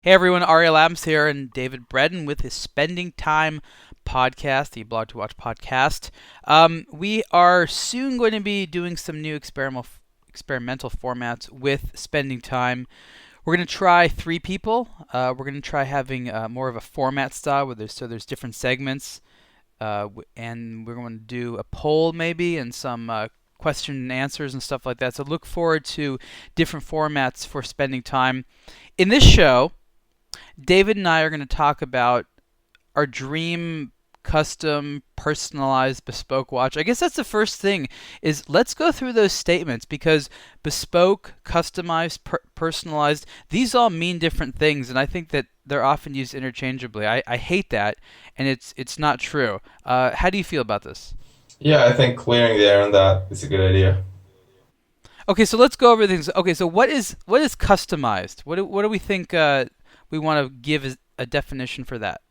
Hey everyone, Ariel here, and David Breton with his Spending Time podcast, the aBlogtoWatch podcast. We are soon going to be doing some new experimental formats with Spending Time. We're going to try three people. We're going to try having more of a format style where there's different segments, and we're going to do a poll maybe and some question and answers and stuff like that. So look forward to different formats for Spending Time. In this show, David and I are going to talk about our dream custom personalized bespoke watch. I guess that's the first thing is let's go through those statements because bespoke, customized, personalized, these all mean different things, and I think that they're often used interchangeably. I hate that, and it's not true. How do you feel about this? Yeah, I think clearing the air on that is a good idea. Okay, so let's go over things. Okay, so what is customized? What do we think we want to give as a definition for that?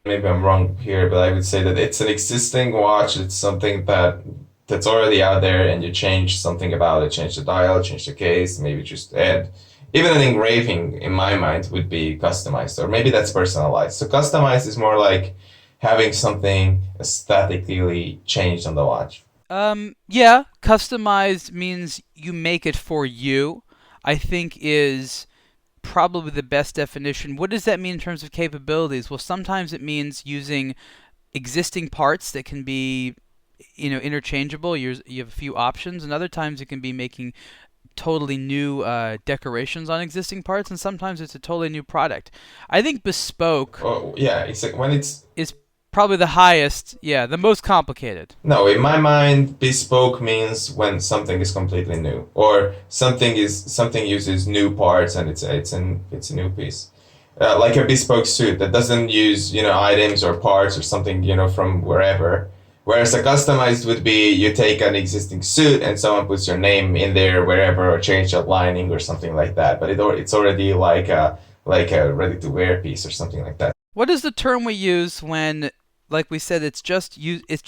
Maybe I'm wrong here, but I would say that it's an existing watch. It's something that's already out there, and you change something about it, change the dial, change the case, maybe just add. Even an engraving, in my mind, would be customized, or maybe that's personalized. So customized is more like having something aesthetically changed on the watch. Yeah, customized means you make it for you. I think is probably the best definition. What does that mean in terms of capabilities? Well, sometimes it means using existing parts that can be, interchangeable. You have a few options, and other times it can be making totally new decorations on existing parts, and sometimes it's a totally new product. I think bespoke Oh, yeah, it's like when it's is probably the highest, yeah, the most complicated. No, in my mind, bespoke means when something is completely new, or something uses new parts and it's a new piece. Like a bespoke suit that doesn't use items or parts or something from wherever. Whereas a customized would be you take an existing suit and someone puts your name in there wherever or change the lining or something like that. But it's already like a ready to wear piece or something like that. What is the term we use when, like we said, it's just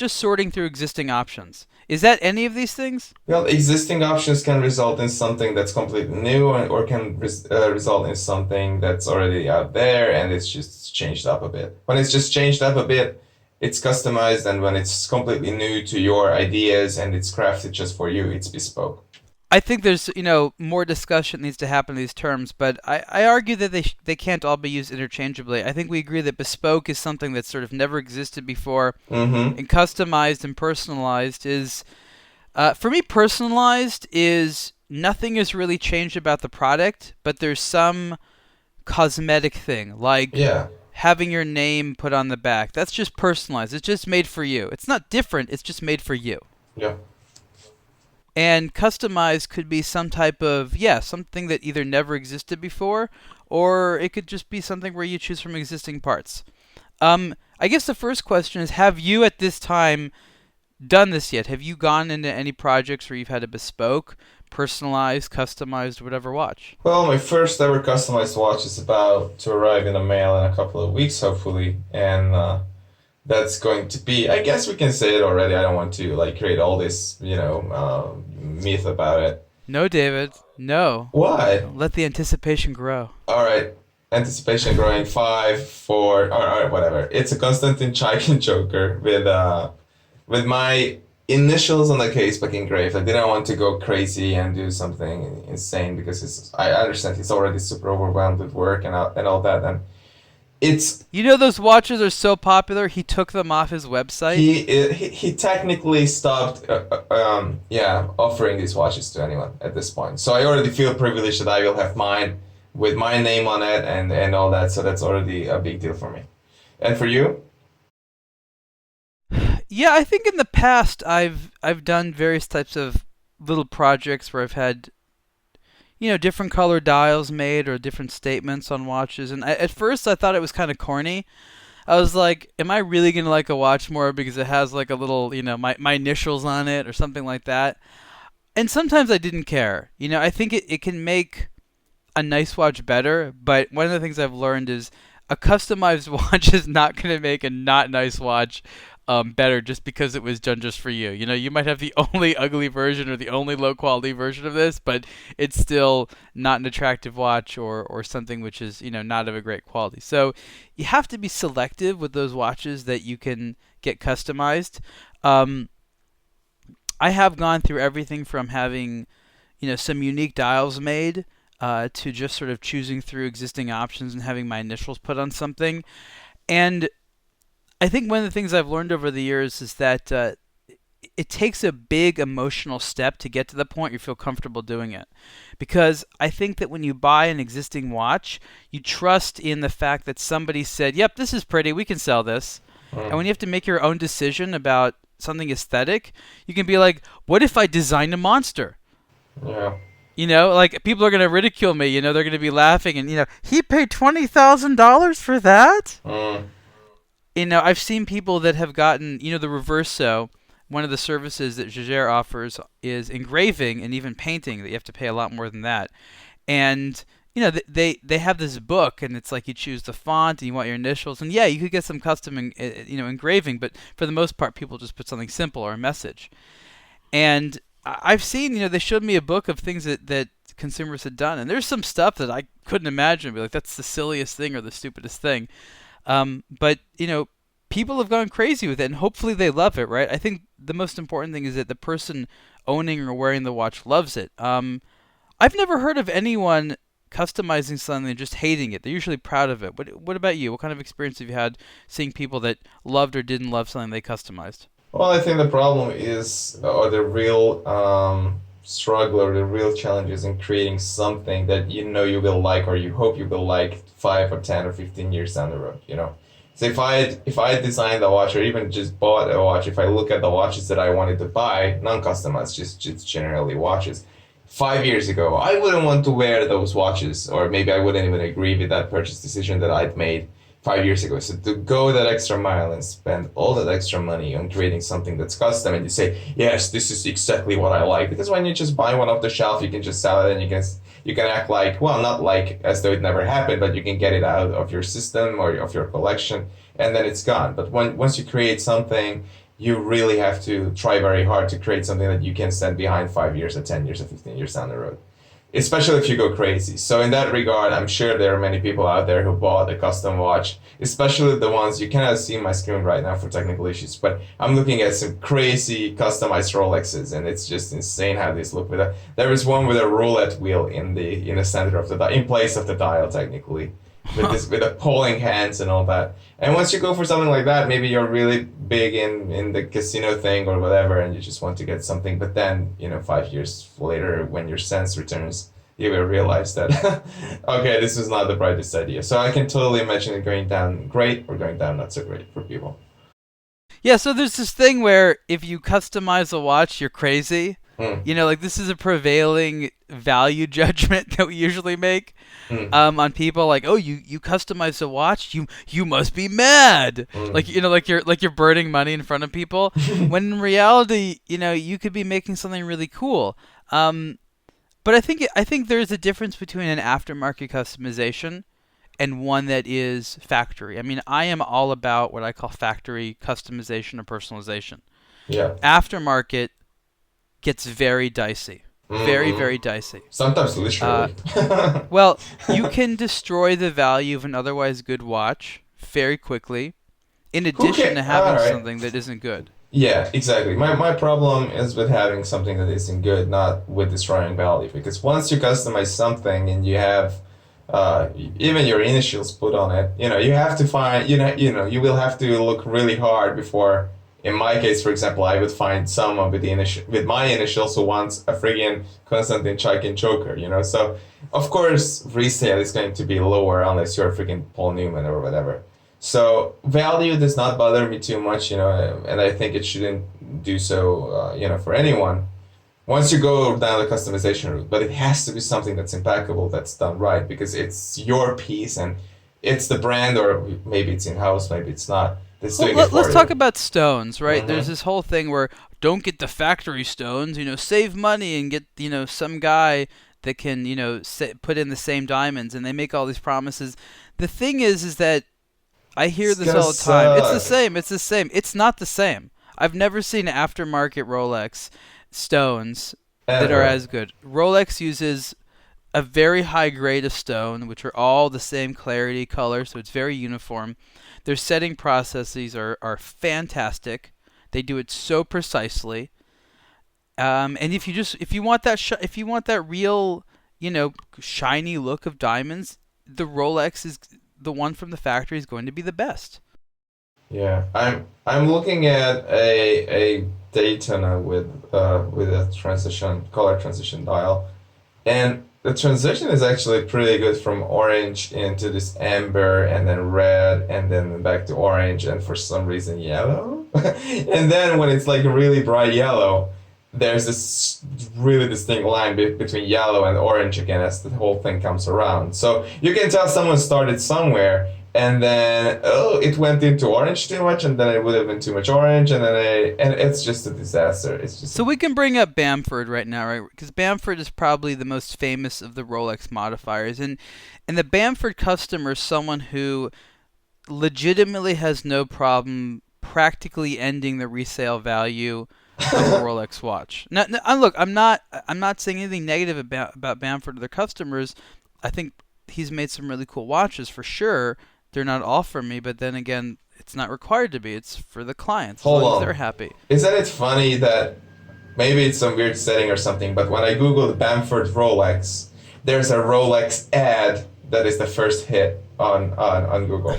sorting through existing options? Is that any of these things? Well, existing options can result in something that's completely new, or can result in something that's already out there and it's just changed up a bit. When it's just changed up a bit, it's customized, and when it's completely new to your ideas and it's crafted just for you, it's bespoke. I think there's more discussion needs to happen in these terms, but I argue that they can't all be used interchangeably. I think we agree that bespoke is something that sort of never existed before, Mm-hmm. and customized and personalized is for me, personalized is nothing is really changed about the product, but there's some cosmetic thing, like Yeah. having your name put on the back. That's just personalized. It's just made for you. It's not different, it's just made for you. Yeah. And customized could be some type of, yeah, something that either never existed before, or it could just be something where you choose from existing parts. I guess the first question is, have you at this time done this yet? Have you gone into any projects where you've had a bespoke, personalized, customized, whatever watch? Well, my first ever customized watch is about to arrive in the mail in a couple of weeks, hopefully, and that's going to be. I guess we can say it already. I don't want to like create all this, myth about it. No, David. No. Why? Let the anticipation grow. All right. Anticipation growing 5, 4, or whatever. It's a Konstantin Chaikin choker with my initials on the case back engraved. I didn't want to go crazy and do something insane because I understand he's already super overwhelmed with work and all that, and it's You know those watches are so popular, he took them off his website? he technically stopped yeah, offering these watches to anyone at this point. So I already feel privileged that I will have mine with my name on it and all that. So that's already a big deal for me. And for you? Yeah, I think in the past I've done various types of little projects where I've had different color dials made or different statements on watches. And at first I thought it was kind of corny. I was like, am I really gonna like a watch more because it has like a little my initials on it or something like that? And sometimes I didn't care. I think it can make a nice watch better, but one of the things I've learned is a customized watch is not going to make a not nice watch. better just because it was done just for you. You know, you might have the only ugly version or the only low quality version of this, but it's still not an attractive watch or something which is, not of a great quality. So you have to be selective with those watches that you can get customized. Um, I have gone through everything from having, some unique dials made to just sort of choosing through existing options and having my initials put on something. And I think one of the things I've learned over the years is that it takes a big emotional step to get to the point you feel comfortable doing it. Because I think that when you buy an existing watch, you trust in the fact that somebody said, yep, this is pretty, we can sell this. And when you have to make your own decision about something aesthetic, you can be like, what if I designed a monster? Yeah. Like people are going to ridicule me, they're going to be laughing and, he paid $20,000 for that? Mm. I've seen people that have gotten, the Reverso. One of the services that Jaeger offers is engraving and even painting that you have to pay a lot more than that. And, they have this book and it's like you choose the font and you want your initials. And yeah, you could get some custom, engraving, but for the most part, people just put something simple or a message. And I've seen, they showed me a book of things that consumers had done. And there's some stuff that I couldn't imagine. Be like, that's the silliest thing or the stupidest thing. But, people have gone crazy with it, and hopefully they love it, right? I think the most important thing is that the person owning or wearing the watch loves it. I've never heard of anyone customizing something and just hating it. They're usually proud of it. What about you? What kind of experience have you had seeing people that loved or didn't love something they customized? Well, I think the problem is, or the real struggle or the real challenge is in creating something that you will like or you hope you will like 5 or 10 or 15 years down the road. So if I designed a watch or even just bought a watch, if I look at the watches that I wanted to buy, non-customized, just generally watches, 5 years ago, I wouldn't want to wear those watches, or maybe I wouldn't even agree with that purchase decision that I'd made 5 years ago. So to go that extra mile and spend all that extra money on creating something that's custom, and you say, yes, this is exactly what I like, because when you just buy one off the shelf, you can just sell it and you can act like, well, not like as though it never happened, but you can get it out of your system or of your collection, and then it's gone. But once you create something, you really have to try very hard to create something that you can stand behind 5 years or 10 years or 15 years down the road, especially if you go crazy. So in that regard, I'm sure there are many people out there who bought a custom watch, especially the ones you cannot see my screen right now for technical issues, but I'm looking at some crazy customized Rolexes, and it's just insane how these look. There is one with a roulette wheel in the center of the dial, in place of the dial technically, with the polling hands and all that. And once you go for something like that, maybe you're really big in the casino thing or whatever, and you just want to get something. But then 5 years later, when your sense returns, you will realize that okay, this was not the brightest idea. So I can totally imagine it going down great or going down not so great for people. Yeah, so there's this thing where if you customize a watch, you're crazy. Mm. Like this is a prevailing value judgment that we usually make on people. Like, oh, you customize a watch, you must be mad. Like like you're burning money in front of people. When in reality, you could be making something really cool. But I think there's a difference between an aftermarket customization and one that is factory. I mean, I am all about what I call factory customization or personalization. Yeah. Aftermarket gets very dicey. Very, Mm. very dicey. Sometimes literally. Well, you can destroy the value of an otherwise good watch very quickly, in addition to having alright. something that isn't good. Yeah, exactly. My problem is with having something that isn't good, not with destroying value. Because once you customize something and you have even your initials put on it, you have to find, you will have to look really hard before. In my case, for example, I would find someone with my initials who wants a friggin' Konstantin Chaikin choker, So, of course, resale is going to be lower unless you're freaking Paul Newman or whatever. So value does not bother me too much, and I think it shouldn't do so, for anyone. Once you go down the customization route, but it has to be something that's impeccable, that's done right, because it's your piece and it's the brand, or maybe it's in-house, maybe it's not. That's doing it for Let's you. talk about stones, right? Mhm. There's this whole thing where don't get the factory stones, save money and get, some guy that can, put in the same diamonds, and they make all these promises. The thing is that I hear It's this gonna all the time. It's the suck. same. It's the same. It's not the same. I've never seen aftermarket Rolex stones that are Ever. as good. Rolex uses a very high grade of stone, which are all the same clarity, color, so it's very uniform. Their setting processes are fantastic. They do it so precisely. And if you want that if you want that real, shiny look of diamonds, the Rolex is the one from the factory is going to be the best. Yeah, I'm looking at a Daytona with a transition color transition dial, and the transition is actually pretty good from orange into this amber and then red and then back to orange and for some reason yellow. And then when it's like really bright yellow, there's this really distinct line between yellow and orange again as the whole thing comes around. So you can tell someone started somewhere and then it went into orange too much and then it would have been too much orange and it's just a disaster. It's just So we can bring up Bamford right now, right? Because Bamford is probably the most famous of the Rolex modifiers, and the Bamford customer is someone who legitimately has no problem practically ending the resale value of a Rolex watch. Now, look, I'm not saying anything negative about Bamford or their customers. I think he's made some really cool watches for sure. They're not all for me, but then again, it's not required to be. It's for the clients as hold long as they're on. happy. Isn't it funny that maybe it's some weird setting or something, but when I googled Bamford Rolex, there's a Rolex ad that is the first hit on Google.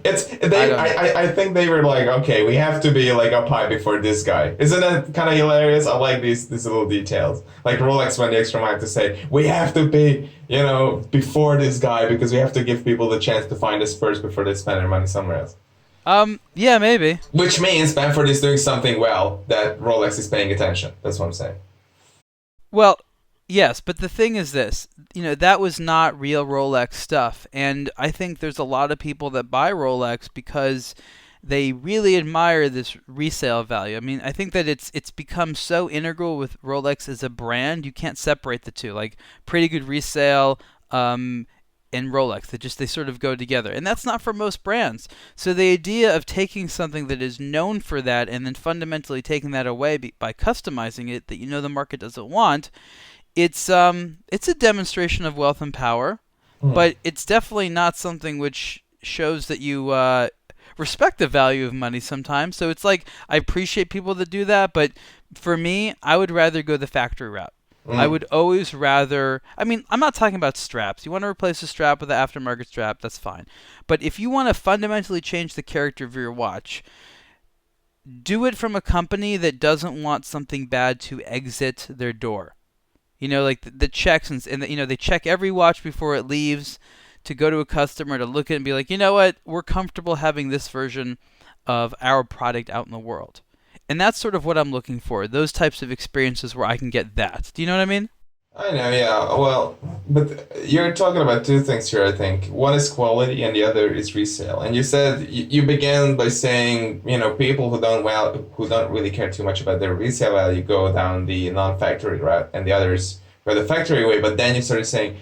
It's I they don't know. I think they were like, okay, we have to be like up high before this guy. Isn't that kind of hilarious? I like these little details. Like Rolex went the extra mile to say we have to be before this guy because we have to give people the chance to find us first before they spend their money somewhere else. Yeah, maybe. Which means Bamford is doing something well that Rolex is paying attention. That's what I'm saying. Well, yes, but the thing is this, that was not real Rolex stuff, and I think there's a lot of people that buy Rolex because they really admire this resale value. I mean, I think that it's become so integral with Rolex as a brand, you can't separate the two. Like pretty good resale, and Rolex, they sort of go together, and that's not for most brands. So the idea of taking something that is known for that and then fundamentally taking that away by customizing it that the market doesn't want, it's a demonstration of wealth and power, Hmm. but it's definitely not something which shows that you respect the value of money sometimes. So it's like I appreciate people that do that, but for me, I would rather go the factory route. I Mm. would always rather. I mean, I'm not talking about straps. You want to replace a strap with an aftermarket strap, that's fine. But if you want to fundamentally change the character of your watch, do it from a company that doesn't want something bad to exit their door. Like the checks and they check every watch before it leaves to go to a customer to look at it and be like, you know what, we're comfortable having this version of our product out in the world. And that's sort of what I'm looking for. Those types of experiences where I can get that. Do you know what I mean? I know, yeah. Well, but you're talking about two things here, I think. One is quality and the other is resale. And you said you began by saying, people who don't really care too much about their resale value go down the non-factory route and the others go the factory way. But then you started saying,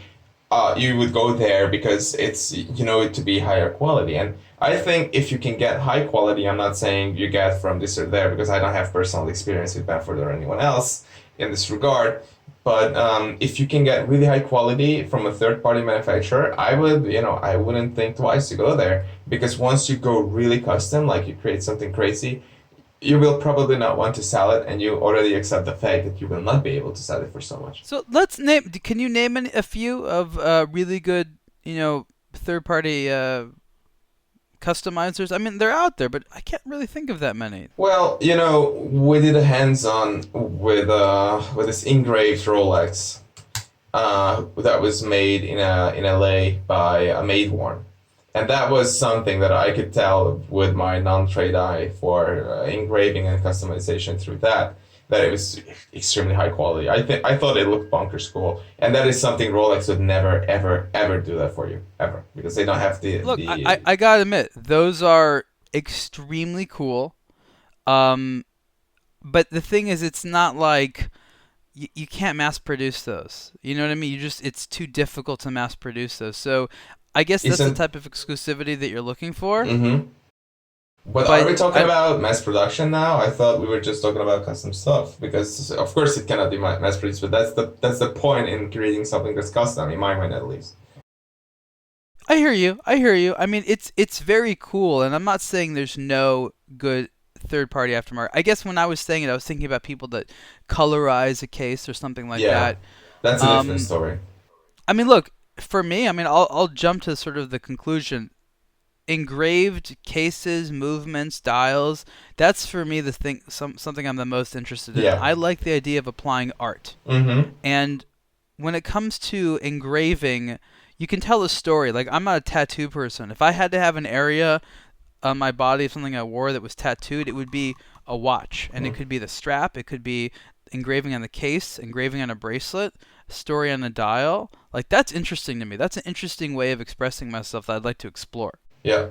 you would go there because it's, it to be higher quality. And I think if you can get high quality, I'm not saying you get from this or there because I don't have personal experience with Benford or anyone else in this regard. But if you can get really high quality from a third party manufacturer, I wouldn't think twice to go there because once you go really custom, like you create something crazy, you will probably not want to sell it, and you already accept the fact that you will not be able to sell it for so much. So let's name. Can you name a few of really good, third party customizers? I mean, they're out there, but I can't really think of that many. Well, we did a hands-on with this engraved Rolex that was made in LA by a maid worn. And that was something that I could tell with my non-trade eye for engraving and customization through that it was extremely high quality. I thought it looked bonkers cool, and that is something Rolex would never ever ever do that for you ever because they don't have Look, the I gotta admit, those are extremely cool. Um, but the thing is, it's not like you can't mass produce those. You know what I mean? It's too difficult to mass produce those. So I guess that's the Isn't type of exclusivity that you're looking for. mm-hmm. But are But we talking I about mass production now? I thought we were just talking about custom stuff because of course it cannot be mass produced, but that's the point in creating something that's custom in my mind at least. I hear you. I hear you. I mean, it's very cool, and I'm not saying there's no good third-party aftermarket. I guess when I was saying it, I was thinking about people that colorize a case or something like Yeah, that. that's a different Um, story. I mean, look, for me, I mean, I'll jump to sort of the conclusion. Engraved cases, movements, dials. That's for me the thing. Something I'm the most interested in. Yeah. I like the idea of applying art, Mm-hmm. and when it comes to engraving, you can tell a story. Like I'm not a tattoo person. If I had to have an area on my body of something I wore that was tattooed, it would be a watch, and it could be the strap. It could be engraving on the case, engraving on a bracelet, a story on a dial. Like that's interesting to me. That's an interesting way of expressing myself that I'd like to explore. Yeah.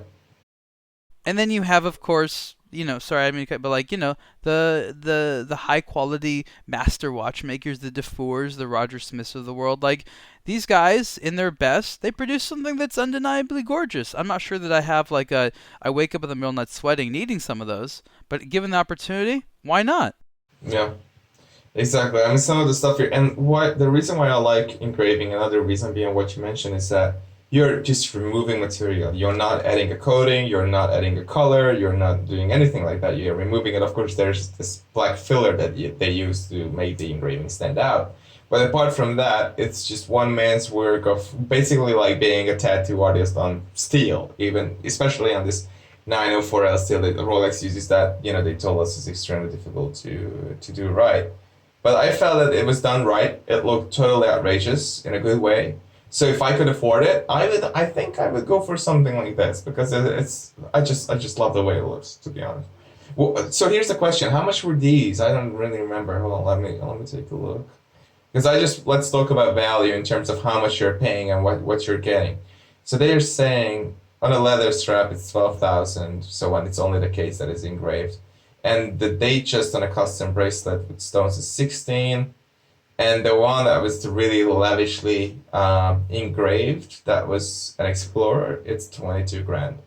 And then you have, of course, sorry, I mean, but like, the high quality master watchmakers, the Dufours, the Roger Smiths of the world. Like these guys, in their best, they produce something that's undeniably gorgeous. I'm not sure that I have like I wake up in the middle of the night sweating, needing some of those. But given the opportunity, why not? Yeah. Exactly. I mean, some of the stuff here, and what the reason why I like engraving, another reason being what you mentioned, is that you're just removing material. You're not adding a coating, you're not adding a color, you're not doing anything like that. You're removing it. Of course, there's this black filler that they use to make the engraving stand out. But apart from that, it's just one man's work of basically like being a tattoo artist on steel, even especially on this 904L steel that Rolex uses that, they told us is extremely difficult to do right. But I felt that it was done right. It looked totally outrageous in a good way. So if I could afford it, I think I would go for something like this because I just love the way it looks, to be honest. Well, so here's the question: how much were these? I don't really remember. Hold on, let me take a look. Because let's talk about value in terms of how much you're paying and what you're getting. So they are saying on a leather strap it's 12,000. So when it's only the case that is engraved, and the date just on a custom bracelet with stones is 16, and the one that was really lavishly engraved, that was an Explorer, it's 22 grand.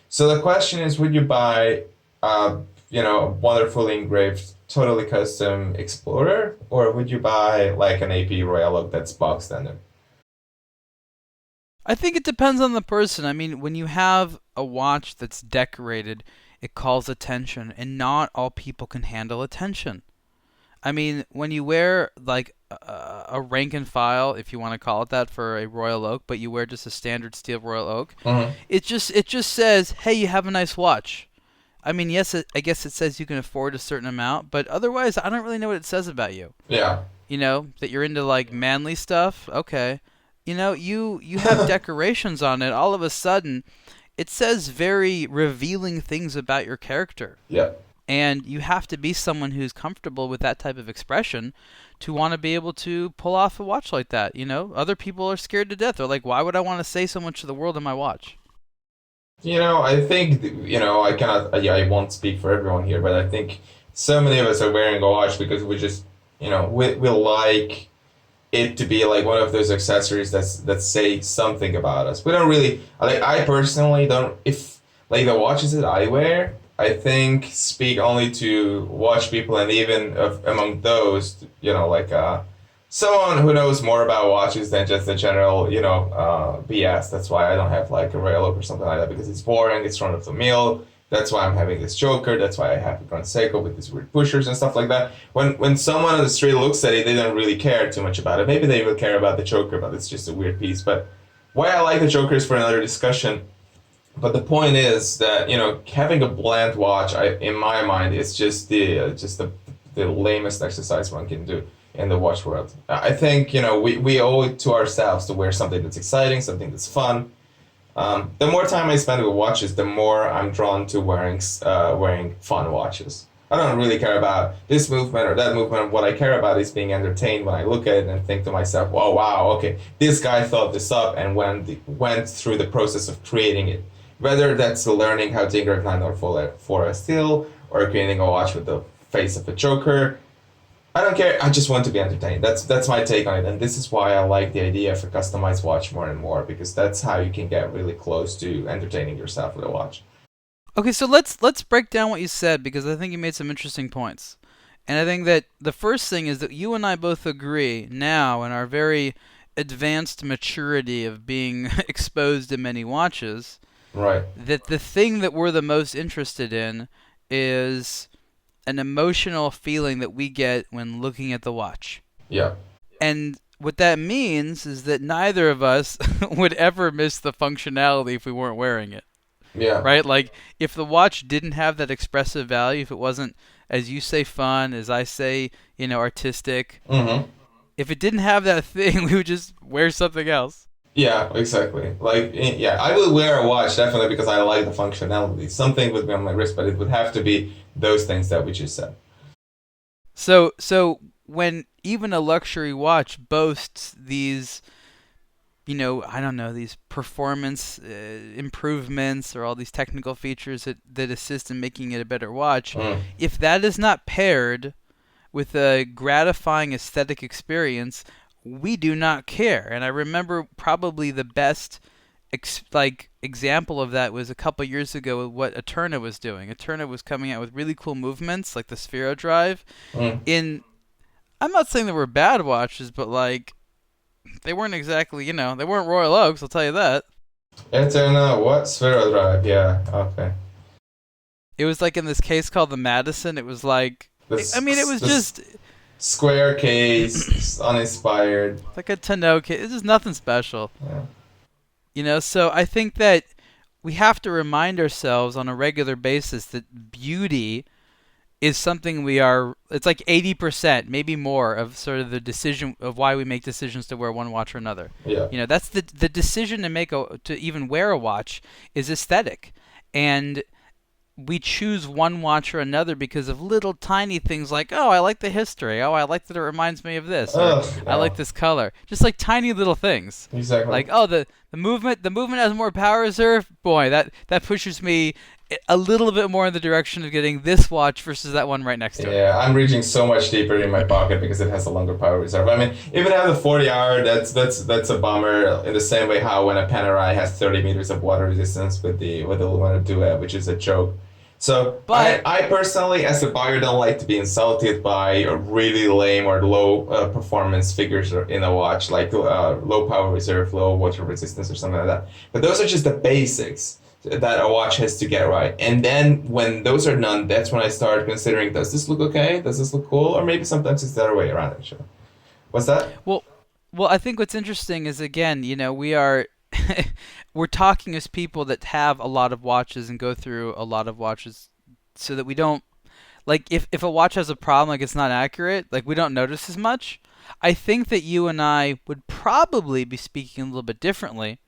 So the question is, would you buy, a wonderfully engraved, totally custom Explorer, or would you buy like an AP Royal Oak that's box standard? I think it depends on the person. I mean, when you have a watch that's decorated, it calls attention, and not all people can handle attention. I mean, when you wear like a rank and file, if you want to call it that, for a Royal Oak, but you wear just a standard steel Royal Oak, Mm-hmm. it just says, "Hey, you have a nice watch." I mean, yes, I guess it says you can afford a certain amount, but otherwise, I don't really know what it says about you. Yeah. That you're into like manly stuff. Okay, you have decorations on it. All of a sudden, it says very revealing things about your character. Yeah. And you have to be someone who's comfortable with that type of expression to want to be able to pull off a watch like that. Other people are scared to death. They're like, why would I want to say so much to the world in my watch? I think, I cannot, yeah, I won't speak for everyone here, but I think so many of us are wearing a watch because we just, we like it to be like one of those accessories that say something about us. We don't really, like, I personally don't, if like the watches that I wear, I think speak only to watch people, and even among those, like someone who knows more about watches than just the general, BS. That's why I don't have like a Royal Oak or something like that, because it's boring, it's run of the mill. That's why I'm having this choker. That's why I have a Grand Seiko with these weird pushers and stuff like that. When someone on the street looks at it, they don't really care too much about it. Maybe they will care about the choker, but it's just a weird piece. But why I like the choker is for another discussion. But the point is that having a bland watch, in my mind, is just the lamest exercise one can do in the watch world. I think we owe it to ourselves to wear something that's exciting, something that's fun. The more time I spend with watches, the more I'm drawn to wearing fun watches. I don't really care about this movement or that movement. What I care about is being entertained when I look at it and think to myself, "Oh wow, okay, this guy thought this up and went through the process of creating it." Whether that's learning how to engrave 904 steel or creating a watch with the face of a choker, I don't care. I just want to be entertained. That's my take on it, and this is why I like the idea of a customized watch more and more because that's how you can get really close to entertaining yourself with a watch. Okay, so let's break down what you said because I think you made some interesting points. And I think that the first thing is that you and I both agree now in our very advanced maturity of being exposed to many watches Right. that the thing that we're the most interested in is an emotional feeling that we get when looking at the watch. Yeah. And what that means is that neither of us would ever miss the functionality if we weren't wearing it. Yeah. Right? Like, if the watch didn't have that expressive value, if it wasn't, as you say, fun, as I say, artistic, Mm-hmm. if it didn't have that thing, we would just wear something else. Yeah, exactly. Like, yeah, I will wear a watch definitely because I like the functionality. Something would be on my wrist, but it would have to be those things that we just said. So when even a luxury watch boasts these, I don't know, these performance improvements or all these technical features that assist in making it a better watch, Mm. if that is not paired with a gratifying aesthetic experience, we do not care. And I remember probably the best example of that was a couple years ago with what Eterna was doing. Eterna was coming out with really cool movements like the Sphero Drive. Mm. In I'm not saying they were bad watches, but like they weren't exactly, they weren't Royal Oaks, I'll tell you that. Eterna, what? Sphero Drive, yeah, okay. It was like in this case called the Madison. It was like, I mean, it was just square case, uninspired. like a tonneau case. It's just nothing special. Yeah. So I think that we have to remind ourselves on a regular basis that beauty is something it's like 80%, maybe more, of sort of the decision of why we make decisions to wear one watch or another. Yeah. That's the decision to make to even wear a watch is aesthetic. And we choose one watch or another because of little tiny things like, oh, I like the history. Oh, I like that it reminds me of this. Or I like this color. Just like tiny little things. Exactly. Like, oh, the movement has more power reserve. Boy, that pushes me a little bit more in the direction of getting this watch versus that one right next to it. Yeah, I'm reaching so much deeper in my pocket because it has a longer power reserve. I mean, if it has a 40 hour, that's a bummer. In the same way how when a Panerai has 30 meters of water resistance with the Lumina Duet, which is a joke. So But I personally, as a buyer, don't like to be insulted by really lame or low performance figures in a watch, like low power reserve, low water resistance, or something like that. But those are just the basics that a watch has to get right. And then when those are done, that's when I start considering, does this look okay? Does this look cool? Or maybe sometimes it's the other way around, actually. What's that? well, I think what's interesting is, again, we are we're talking as people that have a lot of watches and go through a lot of watches, so that we don't, like, if a watch has a problem, like it's not accurate, like we don't notice as much. I think that you and I would probably be speaking a little bit differently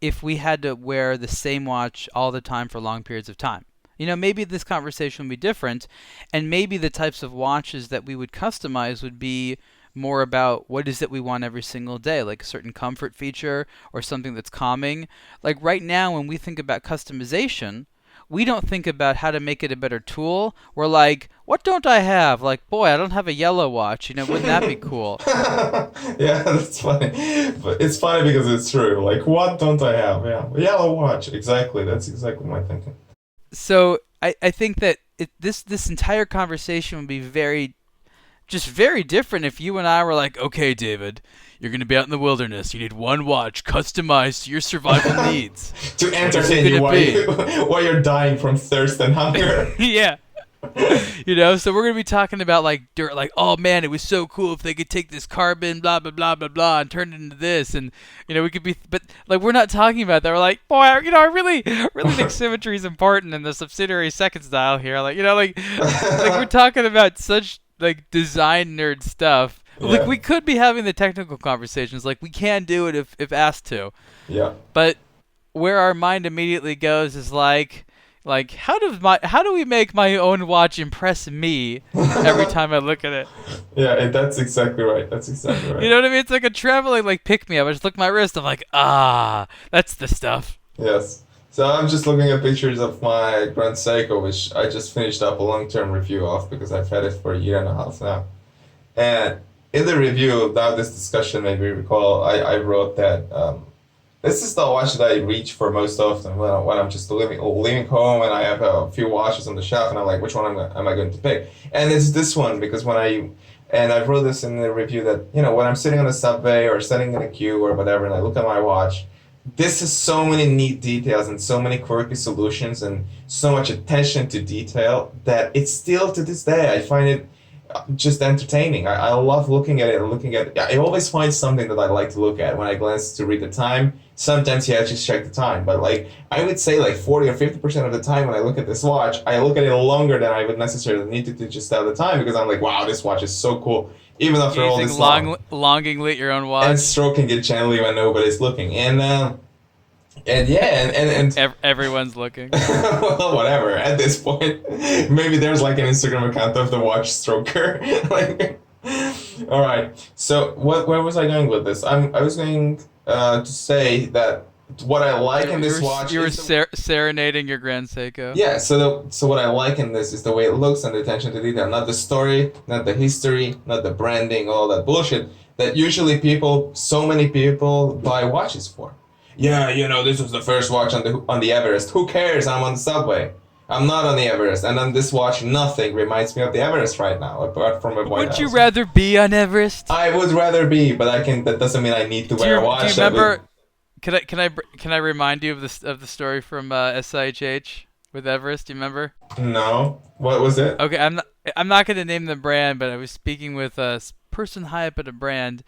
if we had to wear the same watch all the time for long periods of time. Maybe this conversation would be different, and maybe the types of watches that we would customize would be more about what is it we want every single day, like a certain comfort feature or something that's calming. Like right now, when we think about customization, we don't think about how to make it a better tool. We're like, what don't I have? Like, boy, I don't have a yellow watch. Wouldn't that be cool? Yeah, that's funny. But it's funny because it's true. Like, what don't I have? Yeah, yellow watch. Exactly. That's exactly my thinking. So I think that this entire conversation would be very different if you and I were like, okay, David, you're going to be out in the wilderness. You need one watch customized to your survival needs. To entertain you while you're dying from thirst and hunger. Yeah. So we're going to be talking about like dirt, like, oh man, it was so cool if they could take this carbon, blah, blah, blah, blah, blah, and turn it into this. And, we could be, but like, we're not talking about that. We're like, boy, I really think symmetry is important in the subsidiary second style here. Like, like we're talking about such like design nerd stuff. Yeah. Like we could be having the technical conversations, like we can do it if asked to. Yeah. But where our mind immediately goes is like how do we make my own watch impress me every time I look at it? Yeah, that's exactly right. That's exactly right. You know what I mean? It's like a traveling like pick me up. I just look at my wrist. I'm like, that's the stuff. Yes. So I'm just looking at pictures of my Grand Seiko, which I just finished up a long-term review of because I've had it for a year and a half now. And in the review, about this discussion, maybe recall, I wrote that this is the watch that I reach for most often when I'm just leaving home and I have a few watches on the shelf and I'm like, which one am I going to pick? And it's this one because and I wrote this in the review that, when I'm sitting on the subway or sitting in a queue or whatever and I look at my watch, this is so many neat details and so many quirky solutions and so much attention to detail that it's still to this day, I find it just entertaining. I love looking at it and looking at it. I always find something that I like to look at when I glance to read the time. Sometimes, yeah, just check the time. But I would say 40 or 50% of the time when I look at this watch, I look at it longer than I would necessarily need to just tell the time because I'm like, wow, this watch is so cool. Even after all Gazing this long. longingly at your own And watch. stroking it gently when nobody's looking. And yeah, and Everyone's looking. well, whatever. At this point, maybe there's an Instagram account of the watch stroker. All right. So where was I going with this? I was going to say that what I like in this watch You were is serenading your Grand Seiko. yeah. So what I like in this is the way it looks and the attention to detail, not the story, not the history, not the branding, all that bullshit that usually so many people buy watches for. Yeah, this was the first watch on the Everest. Who cares? I'm on the subway. I'm not on the Everest, and on this watch, nothing reminds me of the Everest right now, apart from a White Would you House. rather be on Everest? I would rather be, but that doesn't mean I need to wear a watch. Do you remember? Can I remind you of the story from SIHH with Everest? Do you remember? No. What was it? Okay, I'm not going to name the brand, but I was speaking with a person high up at a brand,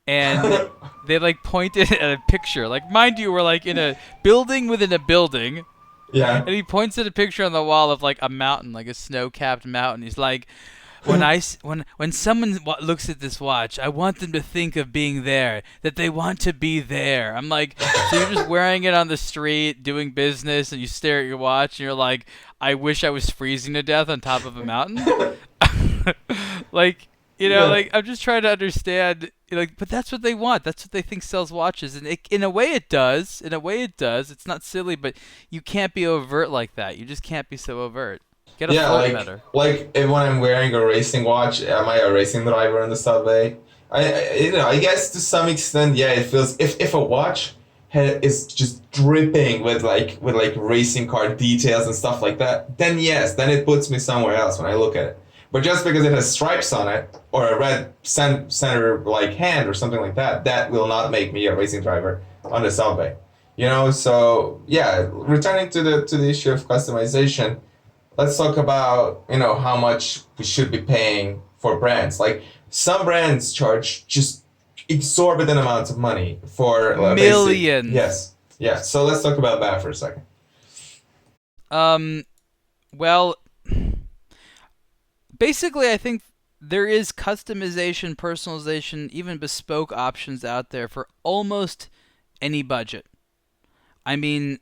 and they pointed at a picture. Mind you, we're in a building within a building, Yeah. and he points at a picture on the wall of a mountain, a snow-capped mountain. He's like, when someone looks at this watch, I want them to think of being there, that they want to be there. I'm like, so you're just wearing it on the street, doing business, and you stare at your watch, and you're like, I wish I was freezing to death on top of a mountain. Yeah. I'm just trying to understand. But that's what they want. That's what they think sells watches, and in a way it does. In a way it does. It's not silly, but you can't be overt like that. You just can't be so overt. Get a Yeah, float better. if when I'm wearing a racing watch, am I a racing driver on the subway? I guess to some extent, yeah, it feels if a watch is just dripping with racing car details and stuff like that, then yes, then it puts me somewhere else when I look at it. But just because it has stripes on it or a red center hand or something like that, that will not make me a racing driver on the subway. So yeah, returning to the issue of customization, let's talk about how much we should be paying for brands. Some brands charge just exorbitant amounts of money for Millions. Yes, yeah. So let's talk about that for a second. Well, basically, I think there is customization, personalization, even bespoke options out there for almost any budget. I mean,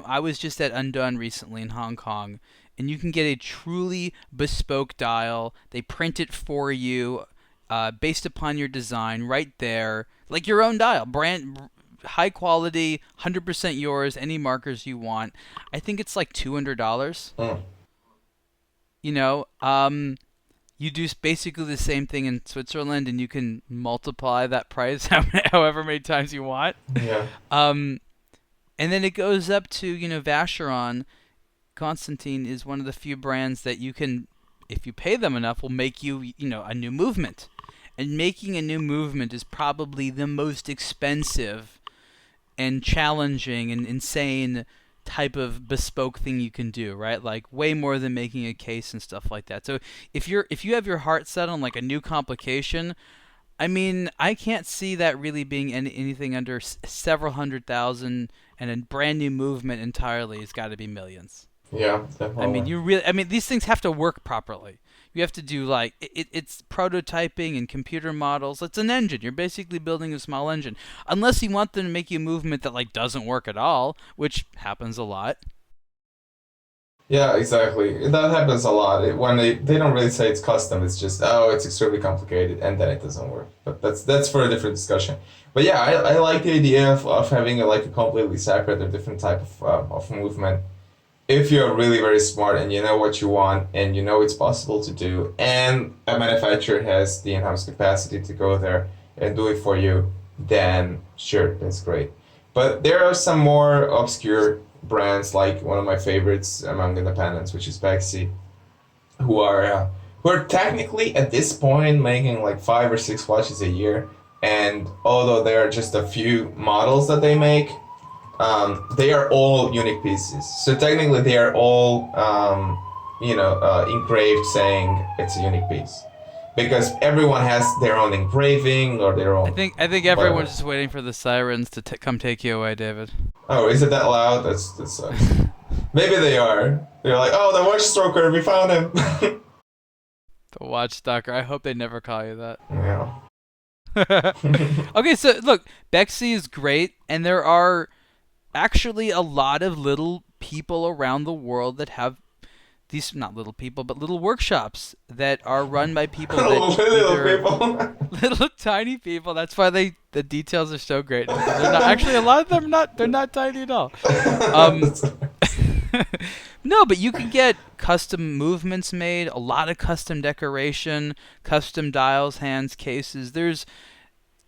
I was just at Undone recently in Hong Kong, and you can get a truly bespoke dial. They print it for you, based upon your design, right there, like your own dial, brand, high quality, 100% yours, any markers you want. I think it's like $200. Mm. You do basically the same thing in Switzerland, and you can multiply that price however many times you want. Yeah. And then it goes up to, Vacheron. Constantine is one of the few brands that you can, if you pay them enough, will make you, a new movement. And making a new movement is probably the most expensive and challenging and insane type of bespoke thing you can do, right? Way more than making a case and stuff like that. So if you have your heart set on a new complication, I mean, I can't see that really being anything under several $100,000, and a brand new movement entirely has got to be millions. Yeah, definitely. I mean, these things have to work properly. You have to do it's prototyping and computer models. It's an engine. You're basically building a small engine, unless you want them to make you a movement that doesn't work at all, which happens a lot. Yeah, exactly. That happens a lot. When they don't really say it's custom, it's just it's extremely complicated, and then it doesn't work. But that's for a different discussion. But yeah, I like the idea of having a completely separate or different type of movement. if you're really very smart and you know what you want and you know it's possible to do, and a manufacturer has the in-house capacity to go there and do it for you, then sure, that's great. But there are some more obscure brands, like one of my favorites among independents, which is Bexy, who are technically at this point making like 5 or 6 watches a year. And although there are just a few models that they make, they are all unique pieces. So technically, they are all engraved, saying it's a unique piece, because everyone has their own engraving or their I own think I think whatever. everyone's just waiting for the sirens to come take you away, David. Oh, is it that loud? That sucks. Maybe they are. They're like, oh, the watch stroker, we found him. The watchstalker. I hope they never call you that. Yeah. Okay, so look, Bexy is great, and there are actually a lot of little people around the world that have these, not little people, but little workshops that are run by people that Little either people. little tiny people. That's why the details are so great. They're not actually, a lot of them they're not tiny at all. Um, no, but you can get custom movements made, a lot of custom decoration, custom dials, hands, cases. There's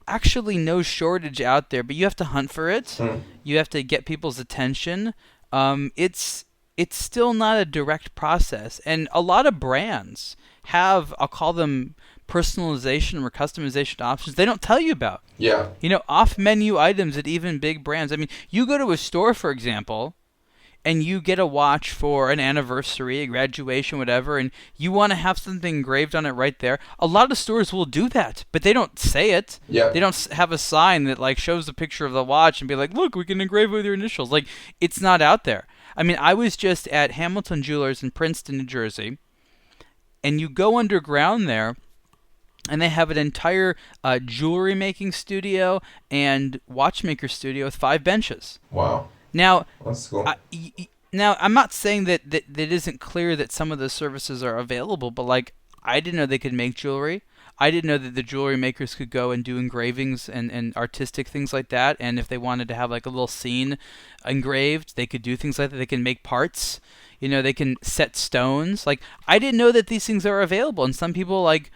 actually no shortage out there, but you have to hunt for it. Hmm. You have to get people's attention. It's still not a direct process, and a lot of brands have, I'll call them, personalization or customization options they don't tell you about. Yeah. Off menu items at even big brands. I mean, you go to a store, for example, and you get a watch for an anniversary, a graduation, whatever, and you want to have something engraved on it right there. A lot of stores will do that, but they don't say it. Yeah. They don't have a sign that like shows a picture of the watch and be like, "Look, we can engrave with your initials." Like, it's not out there. I mean, I was just at Hamilton Jewelers in Princeton, New Jersey, and you go underground there, and they have an entire jewelry making studio and watchmaker studio with 5 benches. Wow. Now, That's cool. now I'm not saying that it isn't clear that some of those services are available, but like, I didn't know they could make jewelry. I didn't know that the jewelry makers could go and do engravings and artistic things like that. And if they wanted to have like a little scene engraved, they could do things like that. They can make parts. They can set stones. Like, I didn't know that these things are available. And some people, like,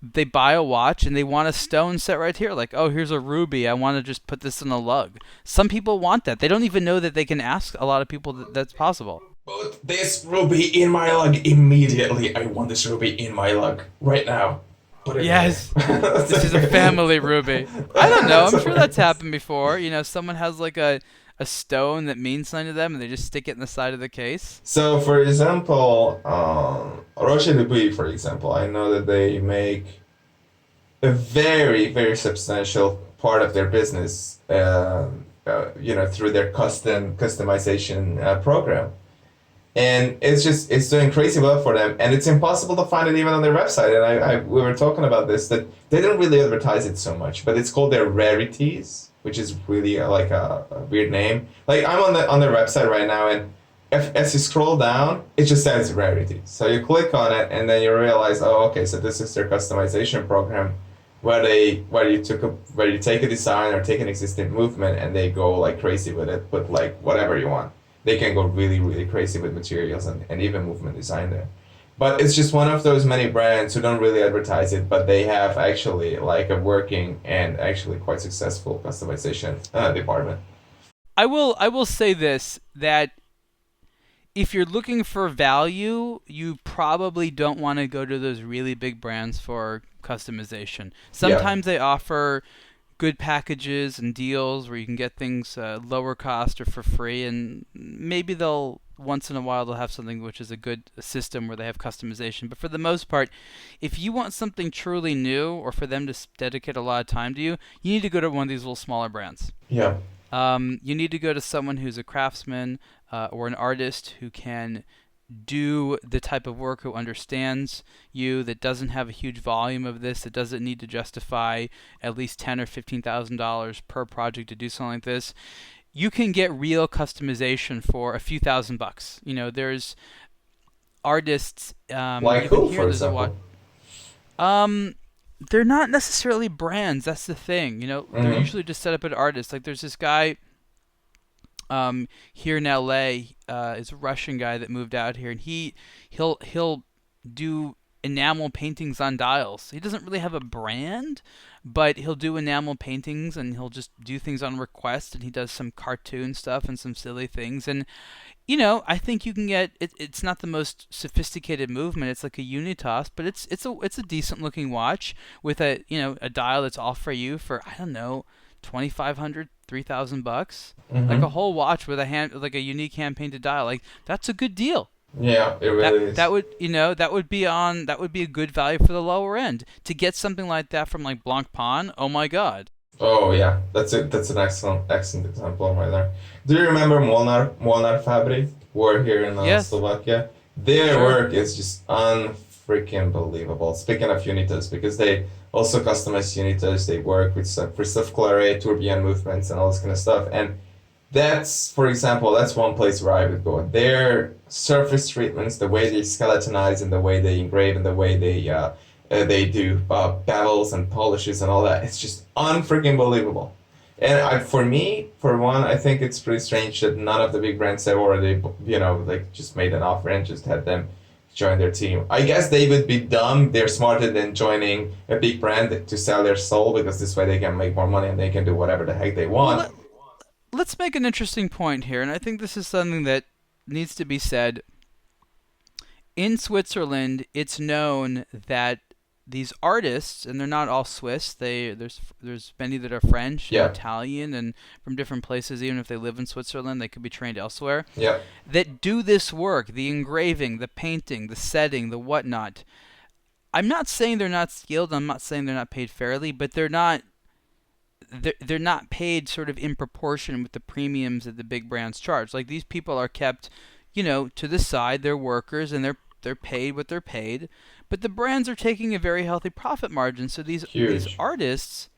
they buy a watch and they want a stone set right here. Like, oh, here's a ruby. I want to just put this in a lug. Some people want that. They don't even know that they can ask a lot of people that's possible. Put this ruby in my lug immediately. I want this ruby in my lug right now. Put it Yes, there. this is a family ruby. I don't know. I'm sure that's happened before. Someone has like a stone that means something to them, and they just stick it in the side of the case. So, for example, Roche Dubuis, for example, I know that they make a very, very substantial part of their business, through their customization program. And it's doing crazy well for them, and it's impossible to find it even on their website. And we were talking about this, that they don't really advertise it so much, but it's called their rarities, which is really like a weird name. Like, I'm on their website right now, and as you scroll down, it just says rarities. So you click on it, and then you realize, oh, okay, so this is their customization program, where you take a design or take an existing movement, and they go like crazy with it, put like whatever you want. They can go really, really crazy with materials and even movement design there. But it's just one of those many brands who don't really advertise it, but they have actually like a working and actually quite successful customization department. I will say this, that if you're looking for value, you probably don't want to go to those really big brands for customization. Sometimes they offer good packages and deals where you can get things lower cost or for free, and maybe once in a while they'll have something which is a good system where they have customization. But for the most part, if you want something truly new, or for them to dedicate a lot of time to you, you need to go to one of these little smaller brands. Yeah. You need to go to someone who's a craftsman or an artist who can do the type of work, who understands you, that doesn't have a huge volume of this, that doesn't need to justify at least $10,000 or $15,000 per project to do something like this. You can get real customization for a few $1,000s. There's artists Like who, for example? They're not necessarily brands. That's the thing. They're usually just set up an artist. Like, there's this guy. here in LA is a Russian guy that moved out here, and he'll do enamel paintings on dials. He doesn't really have a brand, but he'll do enamel paintings, and he'll just do things on request, and he does some cartoon stuff and some silly things. And I think you can get it. It's not the most sophisticated movement. It's like a Unitas, but it's a decent looking watch with a dial that's all for you for, I don't know, 2,500, $3,000, like a Mm-hmm. whole watch with like a unique hand painted dial. Like, that's a good deal. Yeah, it really That is. would that would be a good value for the lower end. To get something like that from like Blancpain, oh my God. Oh yeah, that's it. That's an excellent example right there. Do you remember Molnar Fabric? We're here in Yes, Slovakia. Their sure. work is just unfreaking believable. Speaking of Unitas, because they also customize Unitas, they work with stuff for stuff claret, tourbillon movements, and all this kind of stuff. And that's, for example, that's one place where I would go. Their surface treatments, the way they skeletonize and the way they engrave and the way they do bevels and polishes and all that, it's just unfreaking believable. And for me, for one, I think it's pretty strange that none of the big brands have already, like just made an offer and just had them join their team. I guess they would be dumb. They're smarter than joining a big brand to sell their soul, because this way they can make more money and they can do whatever the heck they Well, want. let's make an interesting point here, and I think this is something that needs to be said. In Switzerland, it's known that these artists, and they're not all Swiss. There's many that are French and Yeah, Italian and from different places. Even if they live in Switzerland, they could be trained elsewhere. yeah. That do this work: the engraving, the painting, the setting, the whatnot. I'm not saying they're not skilled. I'm not saying they're not paid fairly, but they're not paid sort of in proportion with the premiums that the big brands charge. Like, these people are kept, to the side. They're workers, and they're paid what they're paid. But the brands are taking a very healthy profit margin. So these Huge. artists,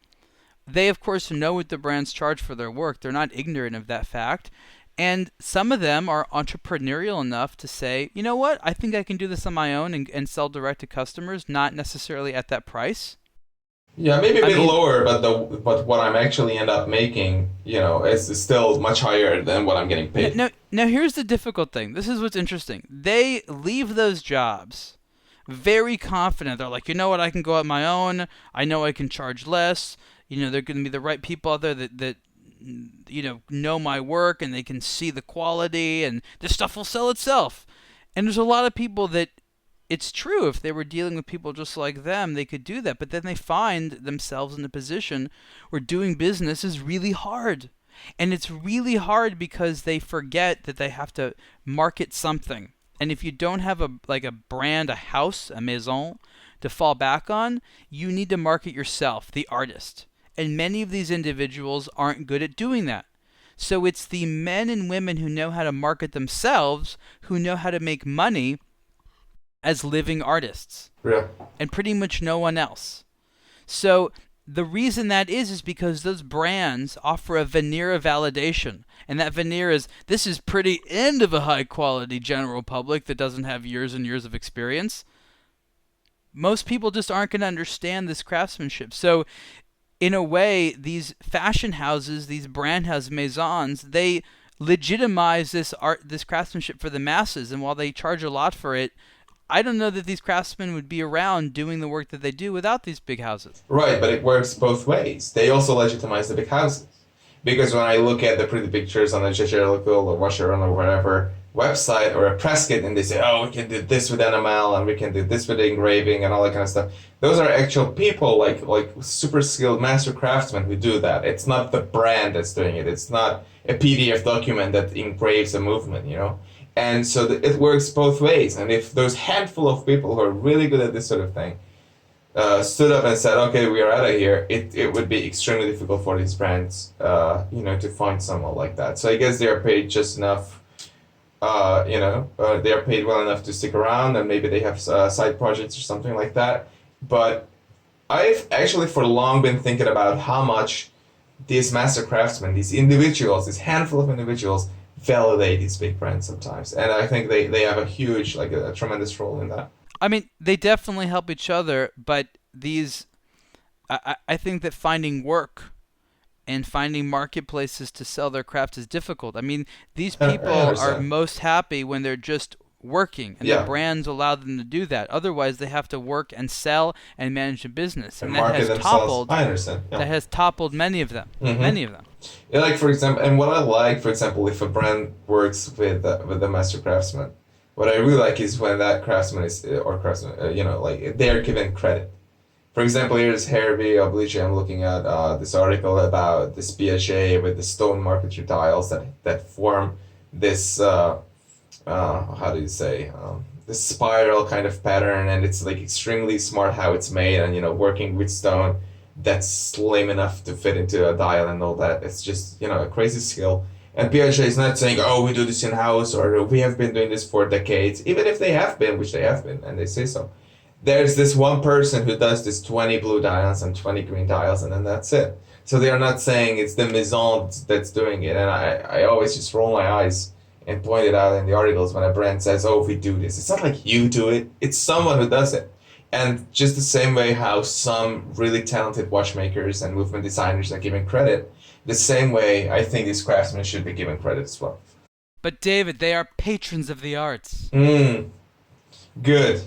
they of course know what the brands charge for their work. They're not ignorant of that fact. And some of them are entrepreneurial enough to say, you know what, I think I can do this on my own and sell direct to customers, not necessarily at that price. Yeah, maybe a I bit mean, lower, but what I'm actually end up making, is still much higher than what I'm getting No, paid. no, now here's the difficult thing. This is what's interesting. They leave those jobs very confident. They're like, you know what, I can go out my own. I know I can charge less. They're going to be the right people out there that know my work, and they can see the quality, and this stuff will sell itself. And there's a lot of people that, it's true, if they were dealing with people just like them, they could do that. But then they find themselves in a position where doing business is really hard. And it's really hard because they forget that they have to market something. And if you don't have a brand, a house, a maison to fall back on, you need to market yourself, the artist. And many of these individuals aren't good at doing that. So it's the men and women who know how to market themselves, who know how to make money as living artists, Yeah. and pretty much no one else. So the reason that is because those brands offer a veneer of validation. And that veneer is, this is pretty end of a high quality general public that doesn't have years and years of experience. Most people just aren't going to understand this craftsmanship. So in a way, these fashion houses, these brand house maisons, they legitimize this art, this craftsmanship for the masses. And while they charge a lot for it, I don't know that these craftsmen would be around doing the work that they do without these big houses. Right, but it works both ways. They also legitimize the big houses. Because when I look at the pretty pictures on the Jejerical or Washeron or whatever website or a press kit, and they say, oh, we can do this with NML and we can do this with engraving and all that kind of stuff. Those are actual people, like super skilled master craftsmen who do that. It's not the brand that's doing it. It's not a PDF document that engraves a movement. And so it works both ways. And if those handful of people who are really good at this sort of thing stood up and said, "Okay, we are out of here," it would be extremely difficult for these brands, to find someone like that. So I guess they are paid just enough. They are paid well enough to stick around, and maybe they have side projects or something like that. But I've actually for long been thinking about how much these master craftsmen, these individuals, this handful of individuals, validate these big brands sometimes, and I think they have a huge, like a tremendous role in that. I mean, they definitely help each other, but I think that finding work and finding marketplaces to sell their craft is difficult. I mean, these I people are understand. most happy when they're just working and their Yeah, brands allow them to do that. Otherwise, they have to work and sell and manage a business, and and that market has themselves. toppled I understand. Yeah. many of them. Mm-hmm. Many of them. Yeah, like for example, and what I like, for example, if a brand works with the master craftsman, what I really like is when that craftsman is or craftsman, like they are given credit. For example, here's Herbie Oblique. I'm looking at this article about this PHA with the stone marquetry tiles that form this how do you say this spiral kind of pattern, and it's like extremely smart how it's made, and working with stone that's slim enough to fit into a dial and all that. It's just a crazy skill. And PHA is not saying, oh, we do this in house or we have been doing this for decades, even if they have been, which they have been, and they say so. There's this one person who does this 20 blue dials and 20 green dials, and then that's it. So they are not saying it's the maison that's doing it. And I always just roll my eyes and point it out in the articles when a brand says, oh, we do this. It's not like you do it, it's someone who does it. And just the same way how some really talented watchmakers and movement designers are given credit, the same way I think these craftsmen should be given credit as well. But David, they are patrons of the arts. Good.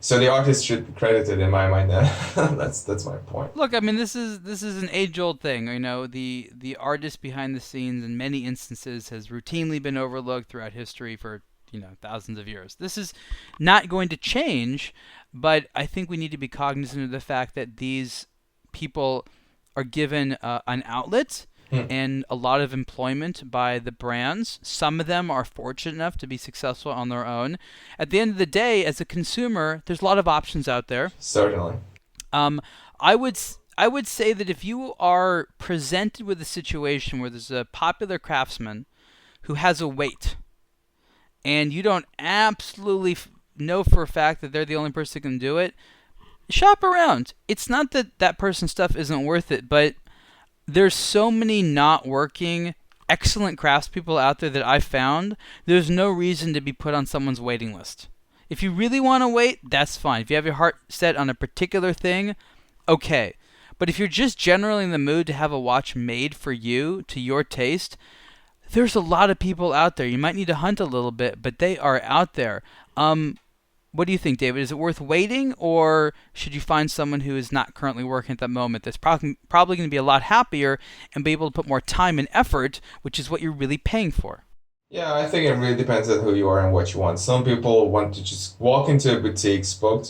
So the artist should be credited in my mind. Then that's my point. Look, I mean, this is an age-old thing. The artist behind the scenes, in many instances, has routinely been overlooked throughout history for thousands of years. This is not going to change, but I think we need to be cognizant of the fact that these people are given an outlet Hmm. and a lot of employment by the brands. Some of them are fortunate enough to be successful on their own. At the end of the day, as a consumer, there's a lot of options out there. Certainly. Um, I would say that if you are presented with a situation where there's a popular craftsman who has a weight, and you don't absolutely know for a fact that they're the only person who can do it, shop around. It's not that that person's stuff isn't worth it, but there's so many not working, excellent craftspeople out there that I've found. There's no reason to be put on someone's waiting list. If you really want to wait, that's fine. If you have your heart set on a particular thing, okay. But if you're just generally in the mood to have a watch made for you, to your taste, there's a lot of people out there. You might need to hunt a little bit, but they are out there. What do you think, David? Is it worth waiting, or should you find someone who is not currently working at that moment that's probably going to be a lot happier and be able to put more time and effort, which is what you're really paying for? Yeah, I think it really depends on who you are and what you want. Some people want to just walk into a boutique, speak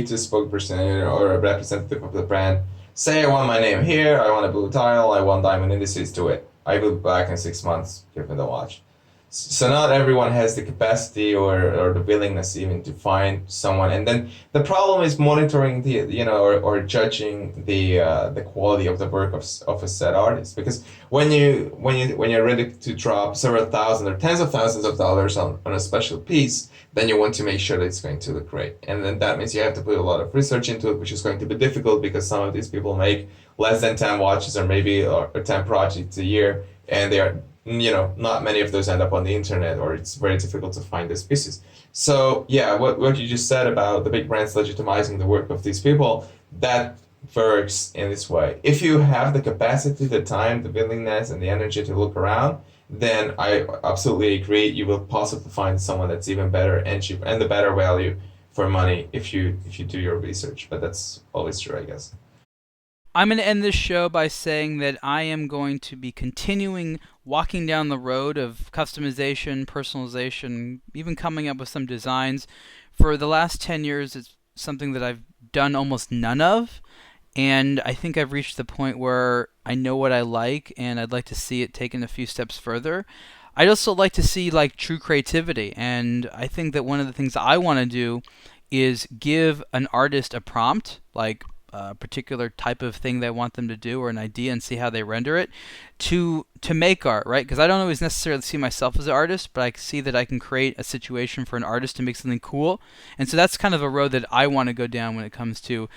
to a spokesperson or a representative of the brand, say, I want my name here, I want a blue tile, I want diamond indices to it. I will be back in 6 months, give me the watch. So not everyone has the capacity or the willingness even to find someone. And then the problem is monitoring or judging the quality of the work of a set artist. Because when you're ready to drop several thousand or tens of thousands of dollars on a special piece, then you want to make sure that it's going to look great. And then that means you have to put a lot of research into it, which is going to be difficult because some of these people make less than 10 watches or maybe or 10 projects a year, and they are not many of those end up on the internet, or it's very difficult to find those pieces. So yeah, what you just said about the big brands legitimizing the work of these people, that works in this way. If you have the capacity, the time, the willingness, and the energy to look around, then I absolutely agree. You will possibly find someone that's even better and cheaper and the better value for money if you do your research. But that's always true, I guess. I'm going to end this show by saying that I am going to be continuing walking down the road of customization, personalization, even coming up with some designs. For the last 10 years, it's something that I've done almost none of. And I think I've reached the point where I know what I like, and I'd like to see it taken a few steps further. I'd also like to see like true creativity, and I think that one of the things I want to do is give an artist a prompt, like a particular type of thing they want them to do or an idea, and see how they render it to make art, right? Because I don't always necessarily see myself as an artist, but I see that I can create a situation for an artist to make something cool. And so that's kind of a road that I want to go down when it comes to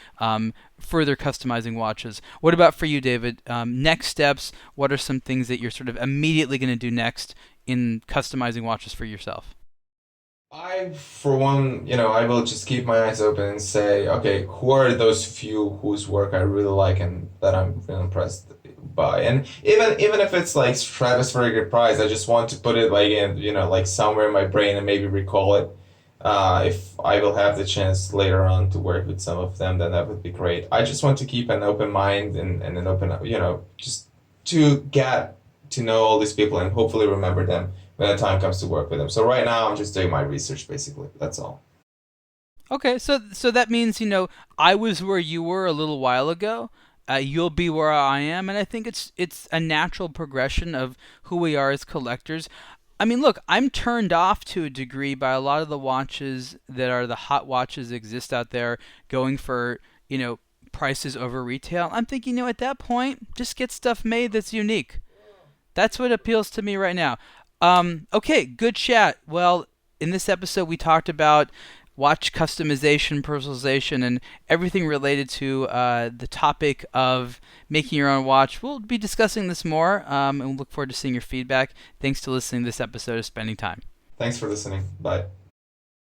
further customizing watches. What about for you, David? Next steps, what are some things that you're sort of immediately going to do next in customizing watches for yourself? For one, I will just keep my eyes open and say, okay, who are those few whose work I really like and that I'm really impressed buy. And even if it's like stratospheric price, I just want to put it like in, like somewhere in my brain and maybe recall it. If I will have the chance later on to work with some of them, then that would be great. I just want to keep an open mind and an open, just to get to know all these people and hopefully remember them when the time comes to work with them. So right now I'm just doing my research basically. That's all. Okay, so that means I was where you were a little while ago. You'll be where I am, and I think it's a natural progression of who we are as collectors. I mean, look, I'm turned off to a degree by a lot of the watches that are the hot watches that exist out there, going for prices over retail. I'm thinking, at that point, just get stuff made that's unique. That's what appeals to me right now. Okay, good chat. Well, in this episode, we talked about watch customization, personalization, and everything related to the topic of making your own watch. We'll be discussing this more, and we'll look forward to seeing your feedback. Thanks to listening to this episode of Spending Time. Thanks for listening. Bye.